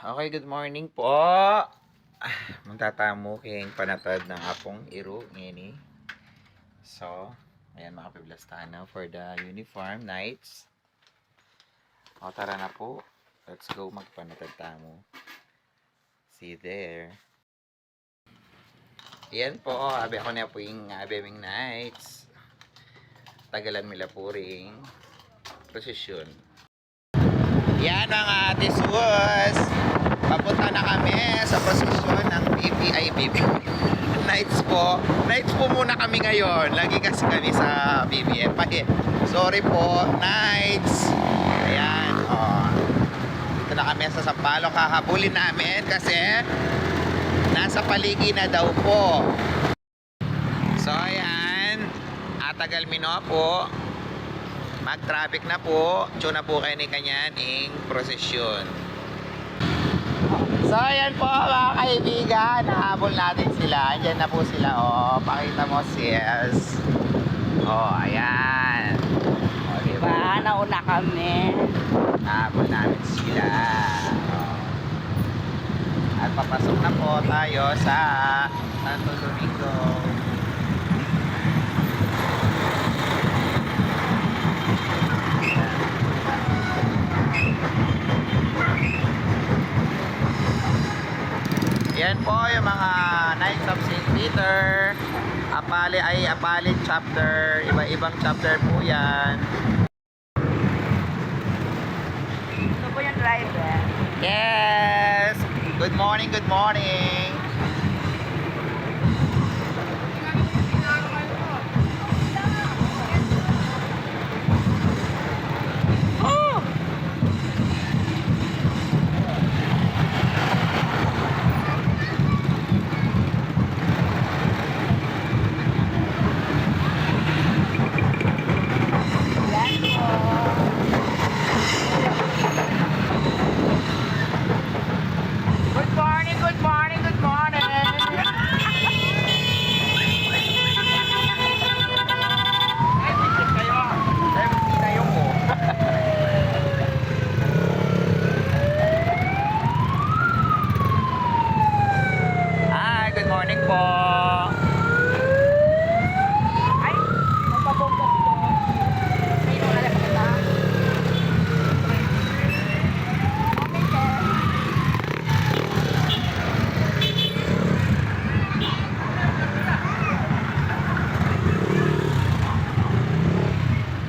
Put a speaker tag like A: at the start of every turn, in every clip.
A: Okay, good morning po. Magtatamo kayong panatad ng apong iro ngini. So, ayan mga piblastahan na for the uniform nights. O, tara na po. Let's go magpanatad tamo. See you there. Ayan po, abi ako na po yung abeming nights. Tagalan mila po ring prosesyon. Yan mga tisus. Papunta na kami sa prosesyon ng BBIBB Nights po. Nights po muna kami ngayon. Lagi kasi kami sa BBM. Sorry po, nights. Ayan, oh. Dito na kami sa Sampaloc. Kahabulin namin kasi nasa paligi na daw po. So, ayan. Atagal mino po. Mag-traffic na po. Tso na po kayo ni kanyan ing prosesyon. So, ayan po mga kaibigan. Nahabol natin sila. Andyan na po sila. Oh, pakita mo sis. Oh, ayan. Oh,
B: Diba? Nauna kami.
A: Nahabol namin sila. Oh. At papasok na po tayo sa Santo Domingo. Yan po yung mga Knights of St. Peter. Apali chapter. Iba-ibang chapter po yan.
B: Ito po yung driver.
A: Yes! Good morning, good morning! Oh!
B: Yan po.
A: Good morning, good morning, good morning! Hi, good morning po.
B: Ay, magpabonggas po. Sino na lang kita? Okay, sir.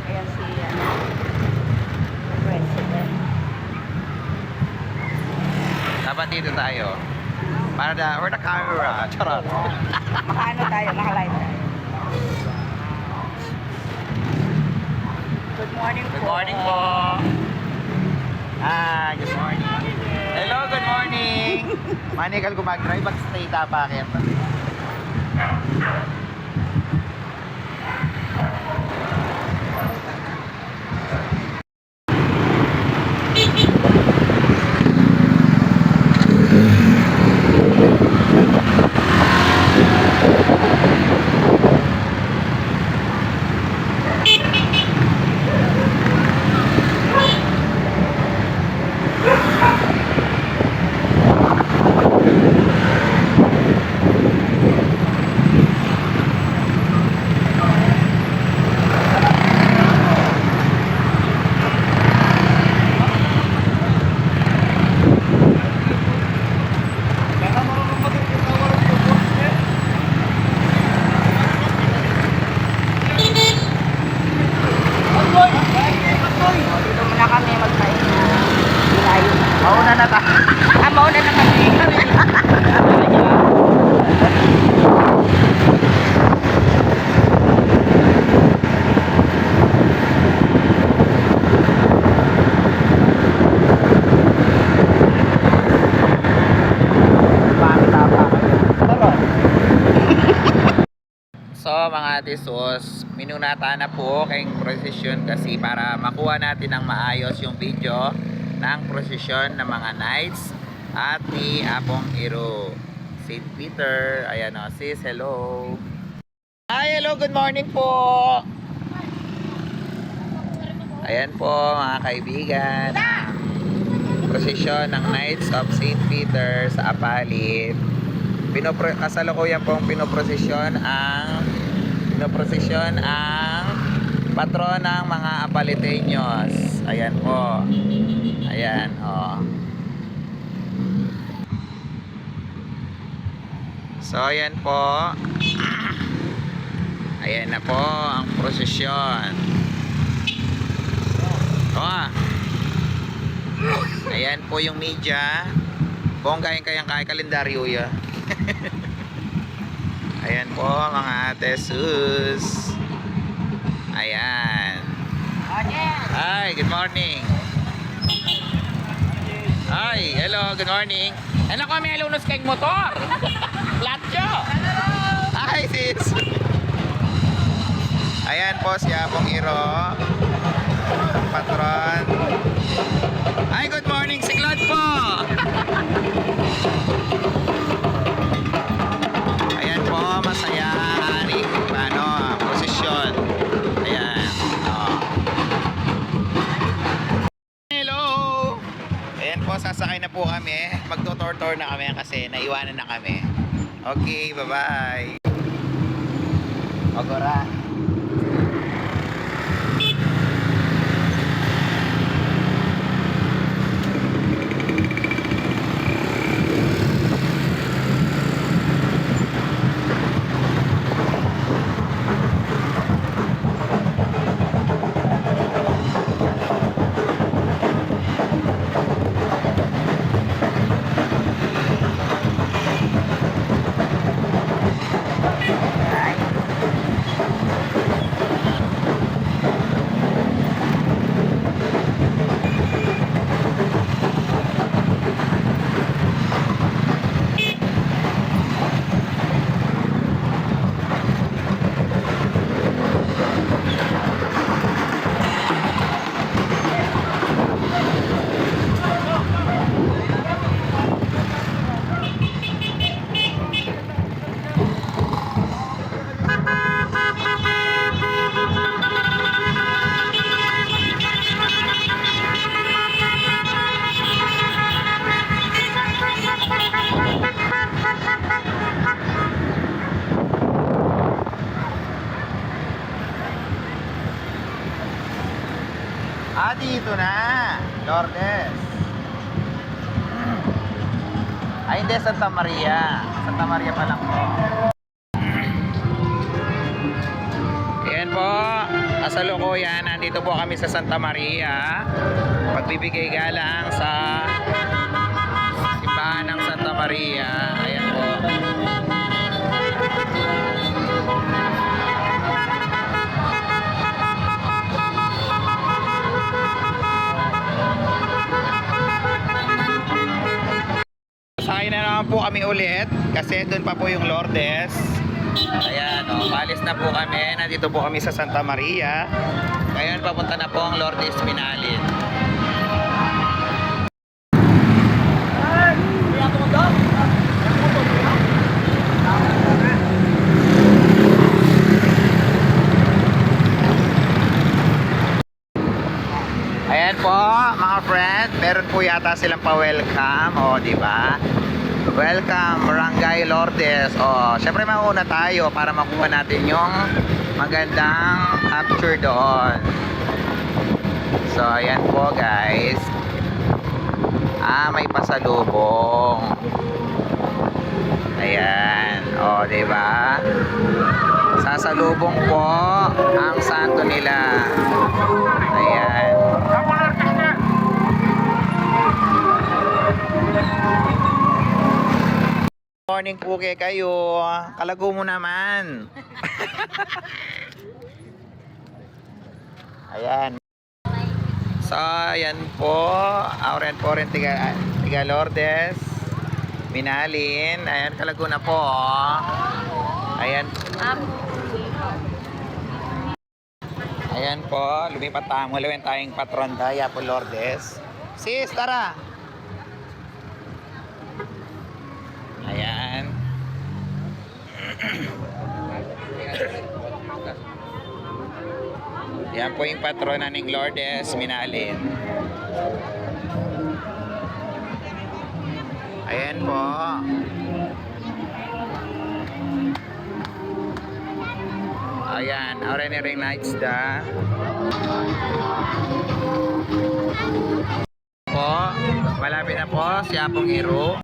B: Ayan si President.
A: Dapat dito tayo. Para where the camera? Charot.
B: Makaano tayo, makalive tayo. Good morning po.
A: Good morning po. Ah, good morning. Hello, good morning. Manikal ko mag-drive, mag-stay ta bakit?
B: Dito muna kami magkain na layo na.
A: Mauna na tayo.
B: Mauna na kami.
A: So mga tisos, minunata na po kayong prosesyon kasi para makuha natin ng maayos yung video ng prosesyon ng mga Knights at ni Apong Iro St. Peter. Ayan o, sis, hello. Hi, hello, good morning po. Ayan po mga kaibigan. prosesyon ng Knights of St. Peter sa Apalit. Kasalukuyan pong pinoprosesyon ang patron ng mga Apaliteños. Ayan po. Ayan, oh. So, ayan po. Ayan na po ang prosesyon. Oh. Ayan po yung media. Bongga yung kayang kalendaryo ya. Ayan po mga ate sus. Ayan. Hi, good morning. Hi, hello, good morning. Ano ko may alunos kayong motor? Latcho. Hi sis. Ayan po siya pong Iro. Patron. Hi, good morning, Siklod po. Ayan po, masaya aning posisyon. Ayan. Oh. Hello. Ayan po, sasakay na po kami. Magtutor-tour na kami kasi naiwanan na kami. Okay, bye-bye. Ogora. Dito na, Lourdes. Ay, hindi, Santa Maria. Santa Maria pa lang po. Ayan po, kasalukuyan, nandito po kami sa Santa Maria. Pagbibigay galang sa simbahan ng Santa Maria. Ayan po. Sakay na naman po kami ulit kasi doon pa po yung Lourdes. Ayan, palis na po kami. Nandito po kami sa Santa Maria. Ngayon papunta na po ang Lourdes Pinalin. Ayan po, mga friend, meron po yata silang pa-welcome, di ba? Welcome, Barangay Lourdes. Syempre mauna tayo para makuha natin yung magandang capture doon. So, ayan po, guys. May pasalubong. Ayan, di ba? Sasalubong po ang santo nila. Ayan. Morning po kayo. Kalago mo naman. Ayan. So, ayan po. Auren po rin tiga Lourdes. Minalin. Ayan, kalago na po. Ayan. Ayan po. Lumipat tayo. Mulawin tayong patron daya po Lourdes. Sis, tara. Ayan. Yan po yung patrona ng Lourdes Minalin. Ayan po. Ayan, Orange Ring Nights da. Po, malapit na po si Apong Hero.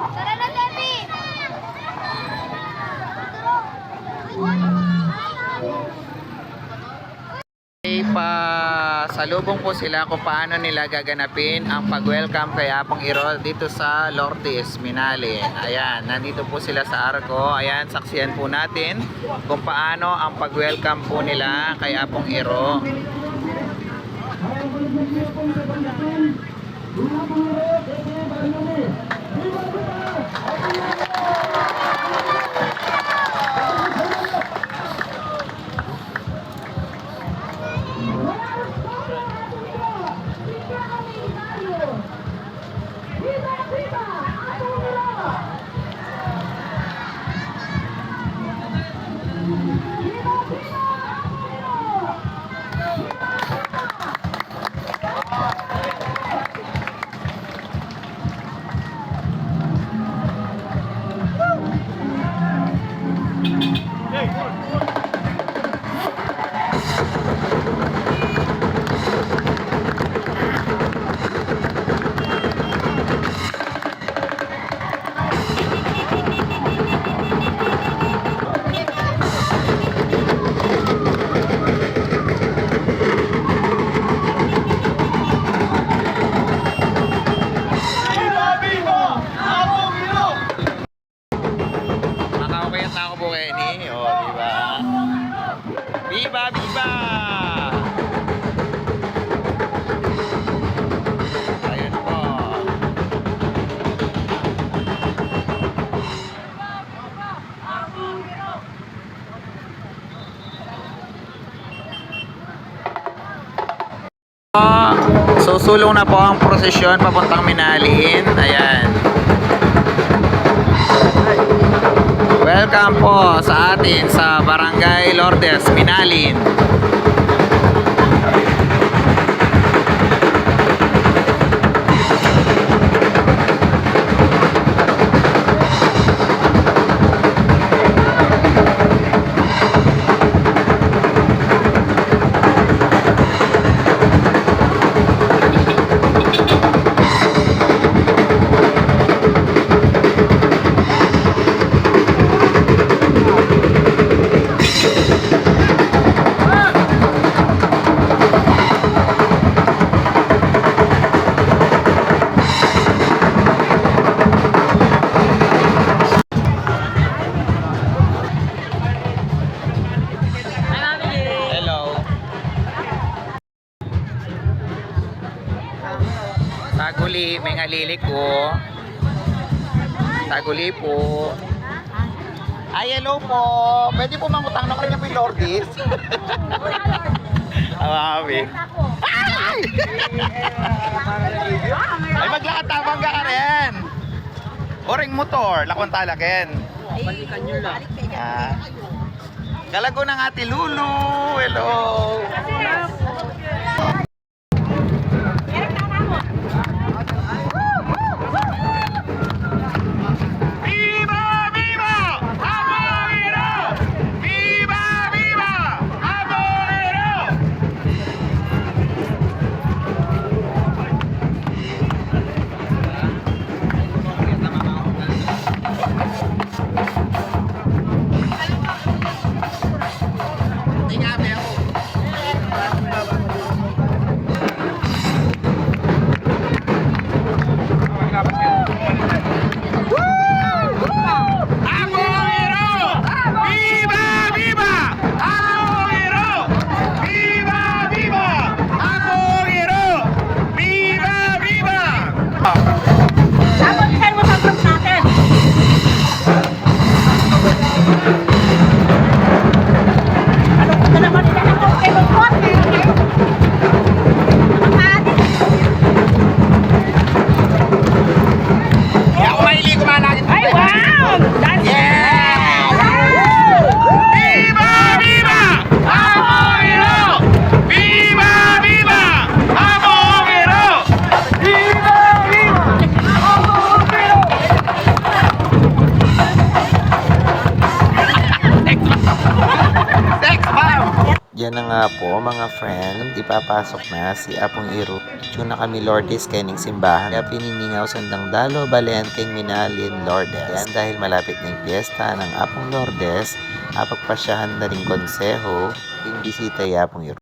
B: Tara na, Debbie!
A: Pasalubong po sila kung paano nila gaganapin ang pag-welcome kay Apong Hero dito sa Lourdes, Minalin. Ayan, nandito po sila sa Arco. Ayan, saksiyan po natin kung paano ang pag-welcome po nila kay Apong Hero. Makakapayat na ako po kayo ni. O, diba? Viva, viva! Ayan po. Susulong na po ang prosesyon papuntang Minalin. Ayan. Welcome po sa atin sa Barangay Lourdes, Minalin. Taguli, may ngalilik ko. Taguli po. Ay, hello po. Pwede po mangutang na kayo po yung Lourdes. Awawi. Ay! Ay, maglakatapang ka rin. Oring motor, lakon talaken.
B: Balikan nyo lang.
A: Kalago ng Ate Lulu. Hello. Yan na nga po mga friend, ipapasok na si Apong Iro. Tune na kami Lourdes kay ning simbahan. Kaya pininingaw sandang dalo balean kay minalin Lourdes. Yan dahil malapit na yung piyesta ng Apong Lourdes, apagpasyahan na rin konseho, yung bisita ya Apong Iro.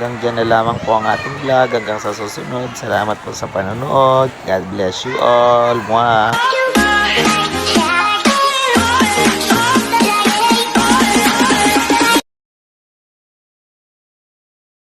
A: Hanggang dyan na lamang po ang ating vlog. Hanggang sa susunod. Salamat po sa panonood. God bless you all. Mwah!